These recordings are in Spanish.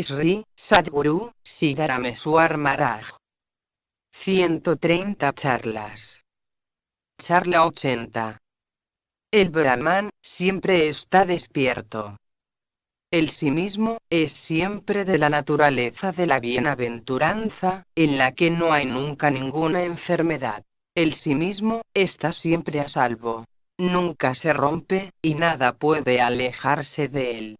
Sri Sadguru Siddharameswar Maharaj. 130 charlas. Charla 80. El Brahman siempre está despierto. El sí mismo es siempre de la naturaleza de la bienaventuranza, en la que no hay nunca ninguna enfermedad. El sí mismo está siempre a salvo. Nunca se rompe, y nada puede alejarse de él.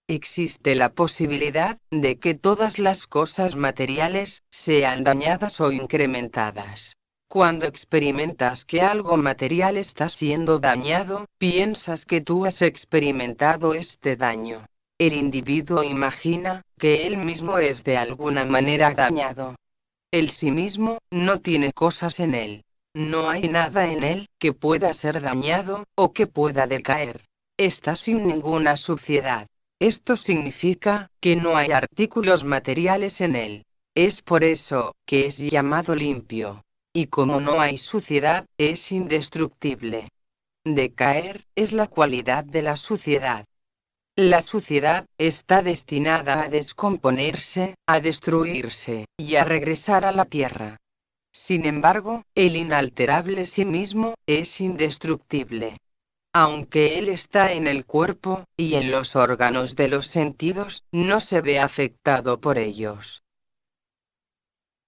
Existe la posibilidad de que todas las cosas materiales sean dañadas o incrementadas. Cuando experimentas que algo material está siendo dañado, piensas que tú has experimentado este daño. El individuo imagina que él mismo es de alguna manera dañado. El sí mismo no tiene cosas en él. No hay nada en él que pueda ser dañado o que pueda decaer. Está sin ninguna suciedad. Esto significa que no hay artículos materiales en él. Es por eso que es llamado limpio. Y como no hay suciedad, es indestructible. Decaer es la cualidad de la suciedad. La suciedad está destinada a descomponerse, a destruirse, y a regresar a la tierra. Sin embargo, el inalterable sí mismo es indestructible. Aunque él está en el cuerpo, y en los órganos de los sentidos, no se ve afectado por ellos.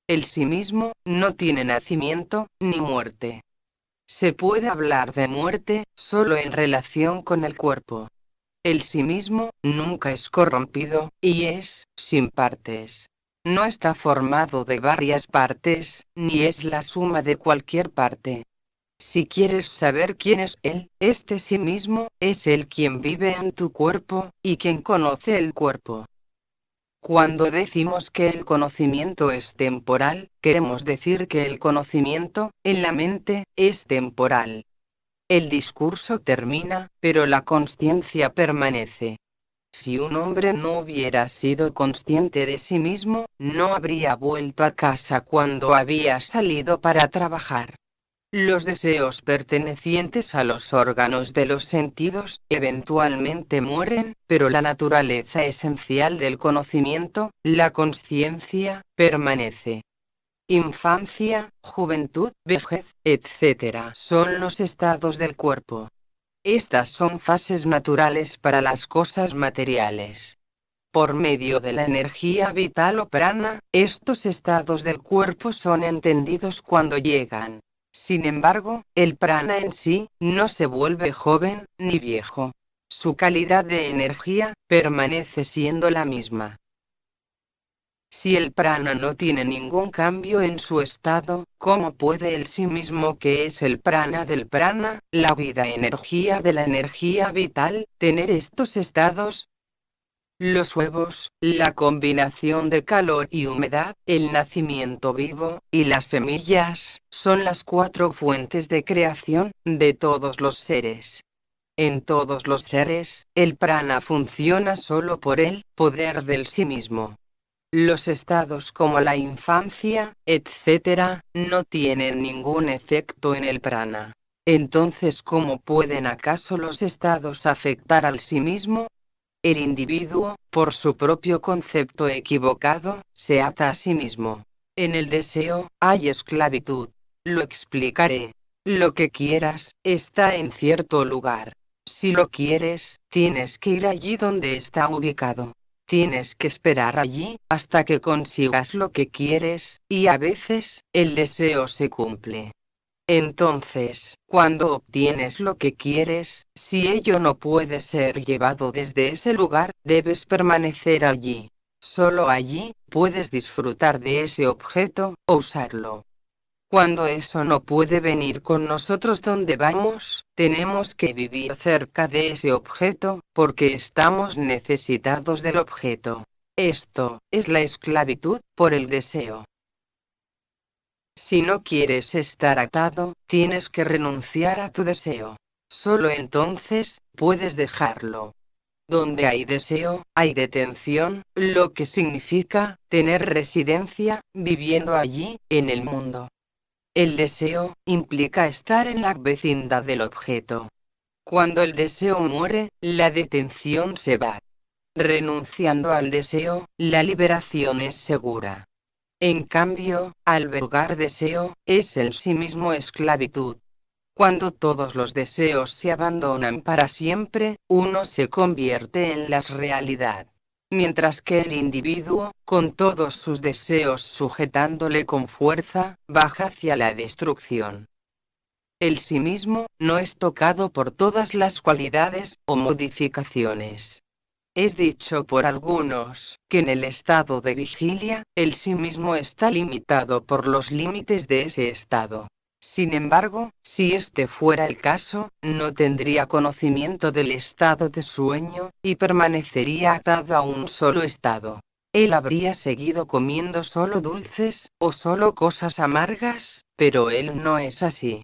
El sí mismo no tiene nacimiento, ni muerte. Se puede hablar de muerte, solo en relación con el cuerpo. El sí mismo nunca es corrompido, y es sin partes. No está formado de varias partes, ni es la suma de cualquier parte. Si quieres saber quién es él, este sí mismo es él quien vive en tu cuerpo, y quien conoce el cuerpo. Cuando decimos que el conocimiento es temporal, queremos decir que el conocimiento, en la mente, es temporal. El discurso termina, pero la consciencia permanece. Si un hombre no hubiera sido consciente de sí mismo, no habría vuelto a casa cuando había salido para trabajar. Los deseos pertenecientes a los órganos de los sentidos eventualmente mueren, pero la naturaleza esencial del conocimiento, la consciencia, permanece. Infancia, juventud, vejez, etc. son los estados del cuerpo. Estas son fases naturales para las cosas materiales. Por medio de la energía vital o prana, estos estados del cuerpo son entendidos cuando llegan. Sin embargo, el prana en sí no se vuelve joven ni viejo. Su calidad de energía permanece siendo la misma. Si el prana no tiene ningún cambio en su estado, ¿cómo puede el sí mismo que es el prana del prana, la vida energía de la energía vital, tener estos estados? Los huevos, la combinación de calor y humedad, el nacimiento vivo, y las semillas, son las 4 fuentes de creación, de todos los seres. En todos los seres, el prana funciona solo por el poder del sí mismo. Los estados como la infancia, etc., no tienen ningún efecto en el prana. Entonces, ¿cómo pueden acaso los estados afectar al sí mismo? El individuo, por su propio concepto equivocado, se ata a sí mismo. En el deseo, hay esclavitud. Lo explicaré. Lo que quieras, está en cierto lugar. Si lo quieres, tienes que ir allí donde está ubicado. Tienes que esperar allí, hasta que consigas lo que quieres, y a veces, el deseo se cumple. Entonces, cuando obtienes lo que quieres, si ello no puede ser llevado desde ese lugar, debes permanecer allí. Solo allí, puedes disfrutar de ese objeto, o usarlo. Cuando eso no puede venir con nosotros donde vamos, tenemos que vivir cerca de ese objeto, porque estamos necesitados del objeto. Esto es la esclavitud por el deseo. Si no quieres estar atado, tienes que renunciar a tu deseo. Solo entonces, puedes dejarlo. Donde hay deseo, hay detención, lo que significa tener residencia, viviendo allí, en el mundo. El deseo implica estar en la vecindad del objeto. Cuando el deseo muere, la detención se va. Renunciando al deseo, la liberación es segura. En cambio, albergar deseo, es en sí mismo esclavitud. Cuando todos los deseos se abandonan para siempre, uno se convierte en la realidad. Mientras que el individuo, con todos sus deseos sujetándole con fuerza, baja hacia la destrucción. El sí mismo, no es tocado por todas las cualidades, o modificaciones. Es dicho por algunos, que en el estado de vigilia, el sí mismo está limitado por los límites de ese estado. Sin embargo, si este fuera el caso, no tendría conocimiento del estado de sueño, y permanecería atado a un solo estado. Él habría seguido comiendo solo dulces, o solo cosas amargas, pero él no es así.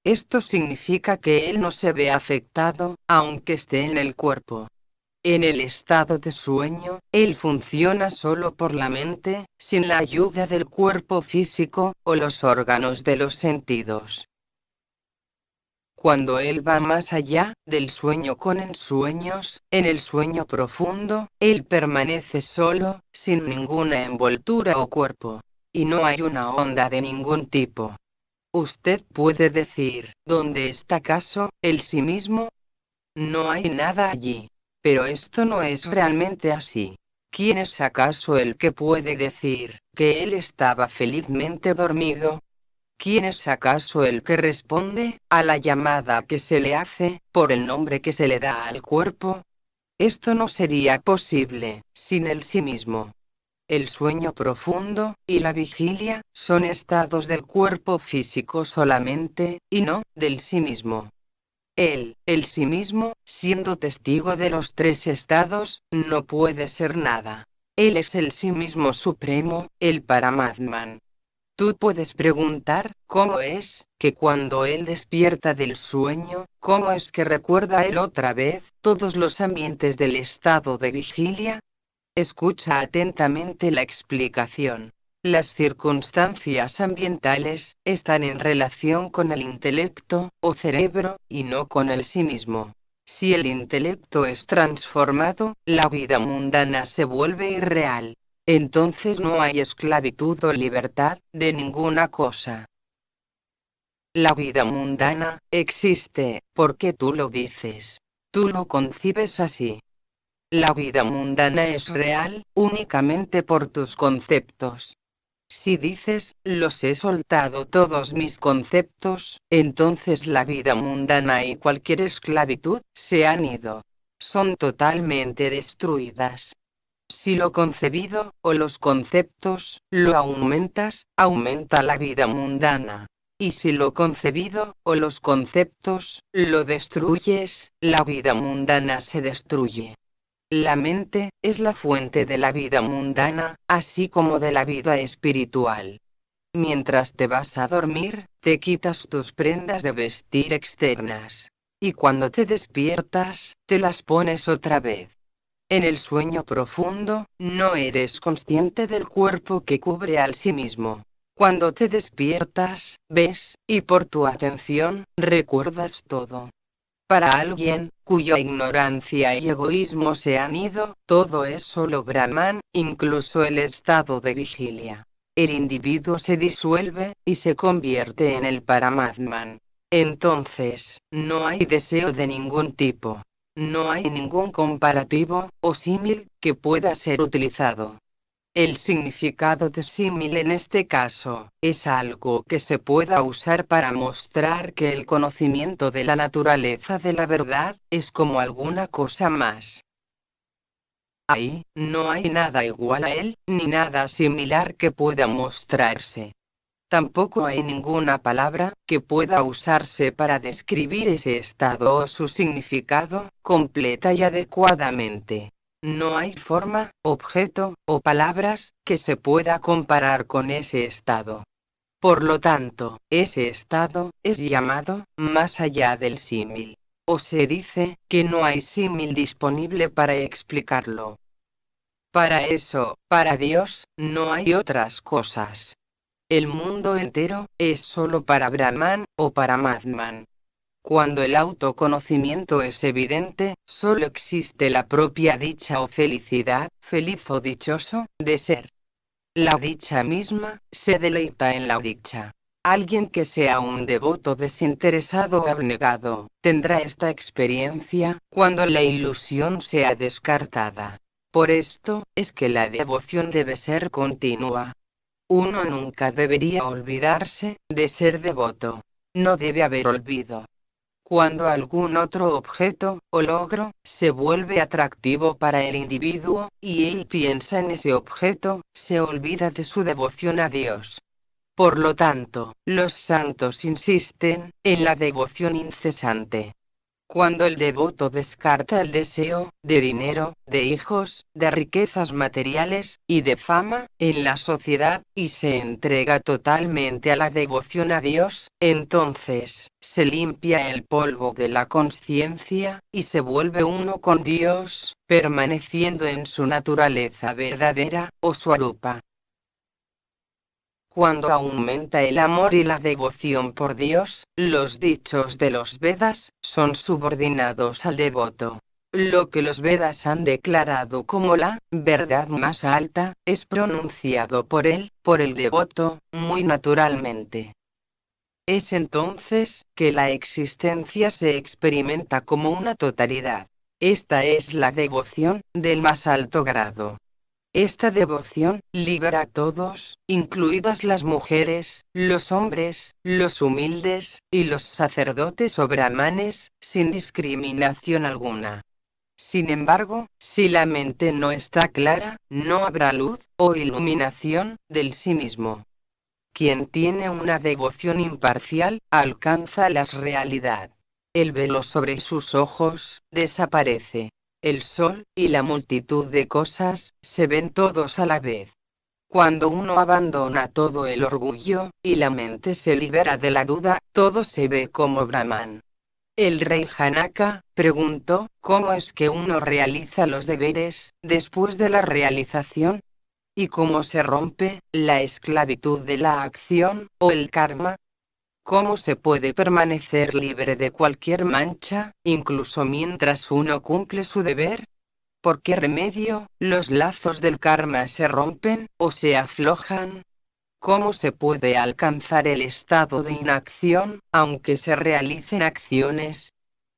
Esto significa que él no se ve afectado, aunque esté en el cuerpo. En el estado de sueño, él funciona solo por la mente, sin la ayuda del cuerpo físico, o los órganos de los sentidos. Cuando él va más allá del sueño con ensueños, en el sueño profundo, él permanece solo, sin ninguna envoltura o cuerpo. Y no hay una onda de ningún tipo. Usted puede decir, ¿dónde está acaso el sí mismo? No hay nada allí. Pero esto no es realmente así. ¿Quién es acaso el que puede decir que él estaba felizmente dormido? ¿Quién es acaso el que responde a la llamada que se le hace por el nombre que se le da al cuerpo? Esto no sería posible sin el sí mismo. El sueño profundo y la vigilia son estados del cuerpo físico solamente, y no del sí mismo. Él, el sí mismo, siendo testigo de los tres estados, no puede ser nada. Él es el sí mismo supremo, el Paramatman. Tú puedes preguntar, ¿cómo es que cuando él despierta del sueño, cómo es que recuerda él otra vez todos los ambientes del estado de vigilia? Escucha atentamente la explicación. Las circunstancias ambientales están en relación con el intelecto, o cerebro, y no con el sí mismo. Si el intelecto es transformado, la vida mundana se vuelve irreal. Entonces no hay esclavitud o libertad, de ninguna cosa. La vida mundana existe, porque tú lo dices. Tú lo concibes así. La vida mundana es real, únicamente por tus conceptos. Si dices, los he soltado todos mis conceptos, entonces la vida mundana y cualquier esclavitud, se han ido. Son totalmente destruidas. Si lo concebido, o los conceptos, lo aumentas, aumenta la vida mundana. Y si lo concebido, o los conceptos, lo destruyes, la vida mundana se destruye. La mente es la fuente de la vida mundana, así como de la vida espiritual. Mientras te vas a dormir, te quitas tus prendas de vestir externas. Y cuando te despiertas, te las pones otra vez. En el sueño profundo, no eres consciente del cuerpo que cubre al sí mismo. Cuando te despiertas, ves, y por tu atención, recuerdas todo. Para alguien, cuya ignorancia y egoísmo se han ido, todo es solo Brahman, incluso el estado de vigilia. El individuo se disuelve, y se convierte en el Paramatman. Entonces, no hay deseo de ningún tipo. No hay ningún comparativo, o símil, que pueda ser utilizado. El significado de símil en este caso, es algo que se pueda usar para mostrar que el conocimiento de la naturaleza de la verdad, es como alguna cosa más. Ahí, no hay nada igual a él, ni nada similar que pueda mostrarse. Tampoco hay ninguna palabra que pueda usarse para describir ese estado o su significado, completa y adecuadamente. No hay forma, objeto, o palabras, que se pueda comparar con ese estado. Por lo tanto, ese estado, es llamado, más allá del símil. O se dice, que no hay símil disponible para explicarlo. Para eso, para Dios, no hay otras cosas. El mundo entero, es solo para Brahman, o para Madman. Cuando el autoconocimiento es evidente, solo existe la propia dicha o felicidad, feliz o dichoso, de ser. La dicha misma, se deleita en la dicha. Alguien que sea un devoto desinteresado o abnegado, tendrá esta experiencia, cuando la ilusión sea descartada. Por esto, es que la devoción debe ser continua. Uno nunca debería olvidarse, de ser devoto. No debe haber olvido. Cuando algún otro objeto, o logro, se vuelve atractivo para el individuo, y él piensa en ese objeto, se olvida de su devoción a Dios. Por lo tanto, los santos insisten, en la devoción incesante. Cuando el devoto descarta el deseo, de dinero, de hijos, de riquezas materiales, y de fama, en la sociedad, y se entrega totalmente a la devoción a Dios, entonces, se limpia el polvo de la conciencia, y se vuelve uno con Dios, permaneciendo en su naturaleza verdadera, o swarupa. Cuando aumenta el amor y la devoción por Dios, los dichos de los Vedas son subordinados al devoto. Lo que los Vedas han declarado como la verdad más alta, es pronunciado por él, por el devoto, muy naturalmente. Es entonces que la existencia se experimenta como una totalidad. Esta es la devoción del más alto grado. Esta devoción libera a todos, incluidas las mujeres, los hombres, los humildes, y los sacerdotes o brahmanes, sin discriminación alguna. Sin embargo, si la mente no está clara, no habrá luz, o iluminación, del sí mismo. Quien tiene una devoción imparcial, alcanza la realidad. El velo sobre sus ojos, desaparece. El sol, y la multitud de cosas, se ven todos a la vez. Cuando uno abandona todo el orgullo, y la mente se libera de la duda, todo se ve como Brahman. El rey Janaka preguntó, ¿cómo es que uno realiza los deberes, después de la realización? ¿Y cómo se rompe la esclavitud de la acción, o el karma? ¿Cómo se puede permanecer libre de cualquier mancha, incluso mientras uno cumple su deber? ¿Por qué remedio los lazos del karma se rompen, o se aflojan? ¿Cómo se puede alcanzar el estado de inacción, aunque se realicen acciones?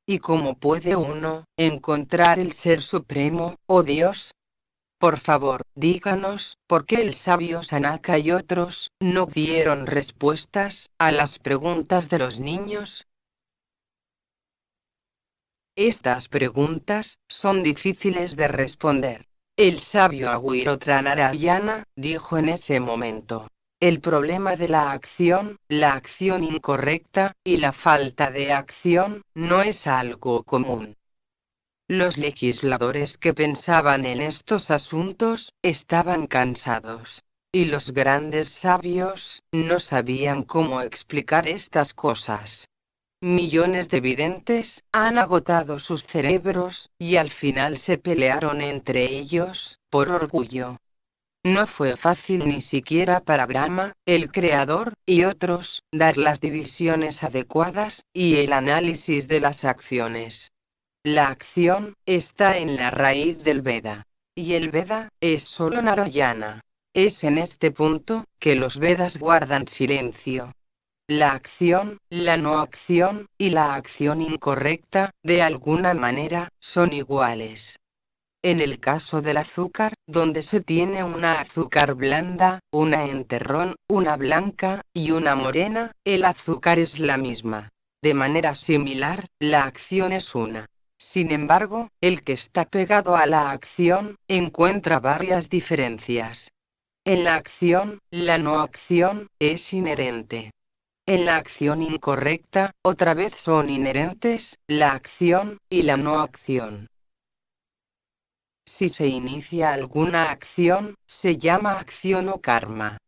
¿Y cómo puede uno encontrar el Ser Supremo, o Dios? Por favor, díganos, ¿por qué el sabio Sanaka y otros no dieron respuestas a las preguntas de los niños? Estas preguntas son difíciles de responder. El sabio Aguirottra Narayana dijo en ese momento: el problema de la acción incorrecta, y la falta de acción, no es algo común. Los legisladores que pensaban en estos asuntos, estaban cansados. Y los grandes sabios, no sabían cómo explicar estas cosas. Millones de videntes, han agotado sus cerebros, y al final se pelearon entre ellos, por orgullo. No fue fácil ni siquiera para Brahma, el creador, y otros, dar las divisiones adecuadas, y el análisis de las acciones. La acción está en la raíz del Veda. Y el Veda es solo Narayana. Es en este punto que los Vedas guardan silencio. La acción, la no acción, y la acción incorrecta, de alguna manera, son iguales. En el caso del azúcar, donde se tiene una azúcar blanda, una enterrón, una blanca, y una morena, el azúcar es la misma. De manera similar, la acción es una. Sin embargo, el que está pegado a la acción, encuentra varias diferencias. En la acción, la no acción, es inherente. En la acción incorrecta, otra vez son inherentes, la acción, y la no acción. Si se inicia alguna acción, se llama acción o karma.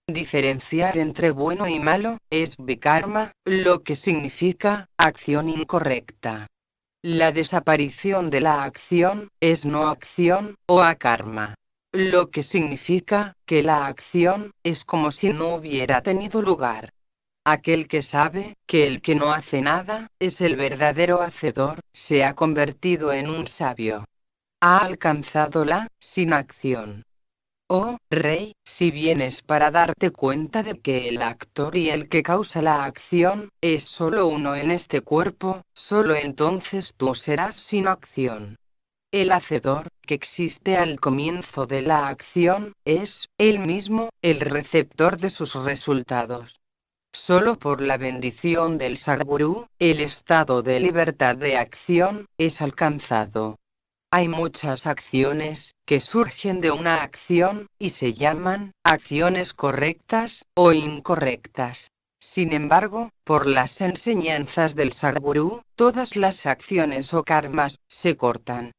Diferenciar entre bueno y malo, es vikarma, lo que significa, acción incorrecta. La desaparición de la acción, es no acción, o akarma. Lo que significa, que la acción, es como si no hubiera tenido lugar. Aquel que sabe que el que no hace nada es el verdadero hacedor, se ha convertido en un sabio. Ha alcanzado la sin acción. Oh, Rey, si vienes para darte cuenta de que el actor y el que causa la acción, es solo uno en este cuerpo, solo entonces tú serás sin acción. El hacedor, que existe al comienzo de la acción, es, él mismo, el receptor de sus resultados. Solo por la bendición del Sadgurú, el estado de libertad de acción, es alcanzado. Hay muchas acciones que surgen de una acción, y se llaman acciones correctas o incorrectas. Sin embargo, por las enseñanzas del Sadgurú, todas las acciones o karmas se cortan.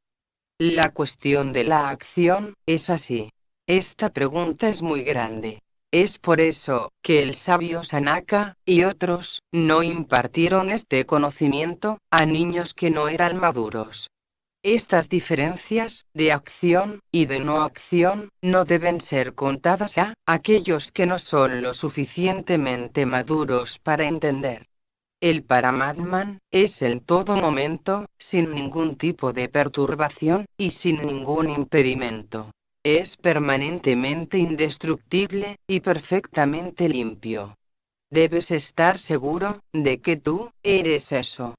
La cuestión de la acción es así. Esta pregunta es muy grande. Es por eso que el sabio Sanaka y otros no impartieron este conocimiento a niños que no eran maduros. Estas diferencias, de acción y de no acción, no deben ser contadas a aquellos que no son lo suficientemente maduros para entender. El Paramatman es en todo momento, sin ningún tipo de perturbación, y sin ningún impedimento. Es permanentemente indestructible, y perfectamente limpio. Debes estar seguro de que tú eres eso.